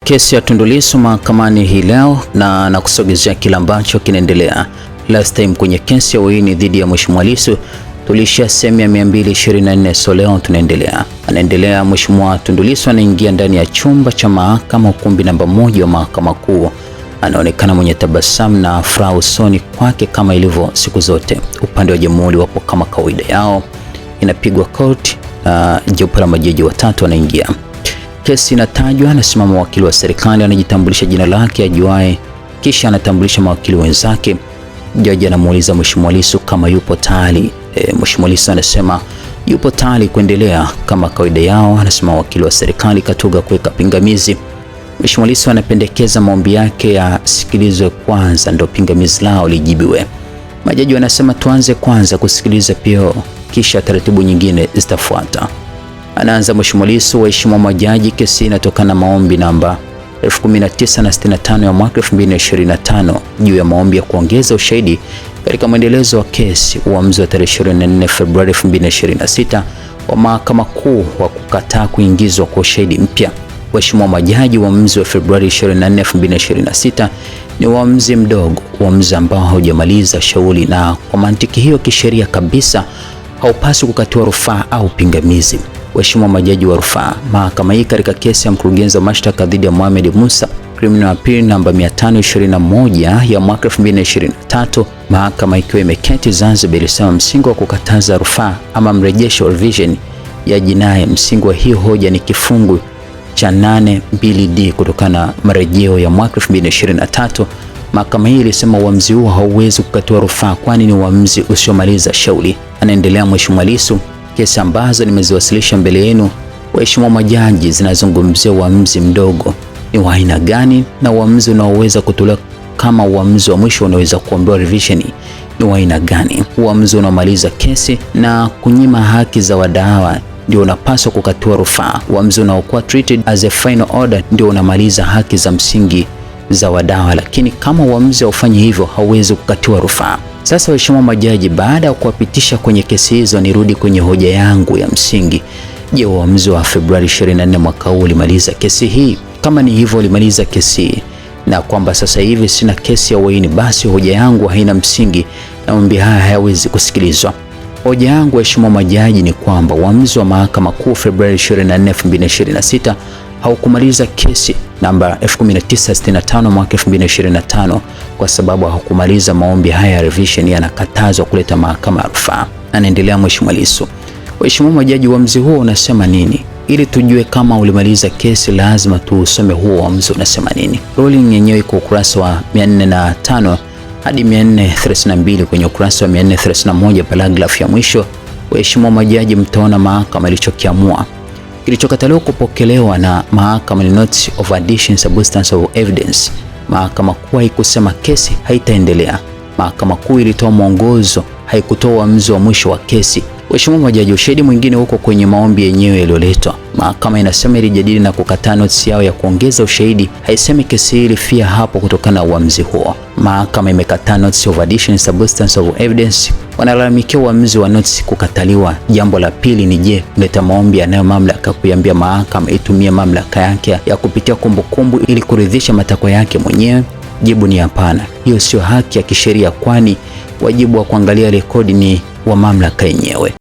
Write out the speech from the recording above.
Kesi ya Tundu Lissu mahakamani hii leo na kusogezea kile ambacho kinaendelea. Last time kwenye kesi ya uhaini dhidi ya Mheshimiwa Lissu tulishia sehemu ya 224, so leo tunaendelea. Anaendelea Mheshimiwa Tundu Lissu anaingia ndani ya chumba cha mahakama, ukumbi namba 1 wa Mahakama Kuu. Anaonekana mwenye tabasamu na furaha usoni kwake kama ilivyo siku zote. Upande wa jamhuri wapo kama kawaida yao. Inapigwa koti na jopo la majaji watatu wanaingia. Kesi inatajwa, anasimama wakili wa serikali anajitambulisha jina lake ajuae, kisha anatambulisha mawakili wenzake. Jaji anamuuliza Mheshimiwa Lissu kama yupo tayari. Mheshimiwa Lissu anasema yupo tayari kuendelea kama kawaida yao. Anasema wakili wa serikali katuga kuweka pingamizi. Mheshimiwa Lissu anapendekeza maombi yake yasikilizwe kwanza ndio pingamizi lao lijibiwe. Majaji wanasema tuanze kwanza kusikiliza pia kisha taratibu nyingine zitafuata. Anaanza Mheshimiwa Lissu: waheshimiwa majaji, kesi inatokana na maombi namba 1965 ya mwaka 2025 juu ya maombi ya kuongeza ushahidi katika mwendelezo wa kesi, uamuzi wa tarehe 24 Februari 2026 wa Mahakama Kuu wa kukataa kuingizwa kwa ushahidi mpya. Waheshimiwa majaji, uamuzi wa Februari 24, 2026 ni uamuzi mdogo, uamuzi ambao haujamaliza shauri, na kwa mantiki hiyo kisheria kabisa haupaswi kukatiwa rufaa au pingamizi. Waheshimiwa majaji wa rufaa, mahakama hii katika kesi ya mkurugenzi wa mashtaka dhidi ya Mohamed Musa, criminal appeal namba 521 ya mwaka 2023, mahakama ikiwa imeketi Zanzibar ilisema msingi wa kukataza rufaa ama mrejesho revision ya jinai, msingi wa hiyo hoja ni kifungu cha 82D kutokana na marejeo ya mwaka 2023. Mahakama hii ilisema uamuzi huo hauwezi kukatiwa rufaa kwani ni uamuzi usiomaliza shauri. Anaendelea Mheshimiwa Lissu: kesi ambazo nimeziwasilisha mbele yenu waheshimiwa majaji zinazungumzia uamuzi mdogo ni wa aina gani, na uamuzi unaoweza kutolewa kama uamuzi wa mwisho unaweza kuombewa revision ni wa aina gani. Uamuzi unaomaliza kesi na kunyima haki za wadaiwa ndio unapaswa kukatiwa rufaa. Uamuzi unaokuwa treated as a final order ndio unamaliza haki za msingi za wadaiwa, lakini kama uamuzi haufanyi hivyo hauwezi kukatiwa rufaa. Sasa waheshimiwa majaji, baada ya kuwapitisha kwenye kesi hizo, nirudi kwenye hoja yangu ya msingi. Je, uamuzi wa Februari 24 mwaka huu ulimaliza kesi hii? Kama ni hivyo ulimaliza kesi hii na kwamba sasa hivi sina kesi ya uhaini, basi hoja yangu haina msingi na maombi haya hayawezi kusikilizwa. Hoja yangu waheshimiwa majaji ni kwamba uamuzi wa Mahakama Kuu Februari 24, 2026 haukumaliza kesi namba 1965 mwaka 2025 kwa sababu haukumaliza maombi haya ya revision, yanakatazwa kuleta mahakama ya rufaa. Anaendelea Mheshimiwa Lissu: waheshimiwa majaji, uamuzi huo unasema nini? Ili tujue kama ulimaliza kesi lazima tuusome huo uamuzi unasema nini. Ruling yenyewe iko ukurasa wa 405 hadi 432. Kwenye ukurasa wa 431 paragraph ya mwisho, waheshimiwa majaji, mtaona mahakama ilichokiamua. Kilichokataliwa kupokelewa na mahakama ni notice of addition substance of evidence. Mahakama Kuu haikusema kesi haitaendelea. Mahakama Kuu ilitoa mwongozo, haikutoa uamuzi wa mwisho wa kesi. Waheshimiwa majaji, ushahidi mwingine huko kwenye maombi yenyewe yaliyoletwa. Mahakama inasema ilijadili na kukataa notisi yao ya kuongeza ushahidi. Haisemi kesi hii ilifia hapo kutokana na uamuzi huo. Mahakama imekataa notice of addition substance of evidence. Wanalalamikia uamuzi wa notisi kukataliwa. Jambo la pili ni je, mleta maombi anayo mamlaka kuiambia mahakama itumie mamlaka yake ya kupitia kumbukumbu ili kuridhisha matakwa yake mwenyewe? Jibu ni hapana. Hiyo sio haki ya kisheria kwani wajibu wa kuangalia rekodi ni wa mamlaka yenyewe.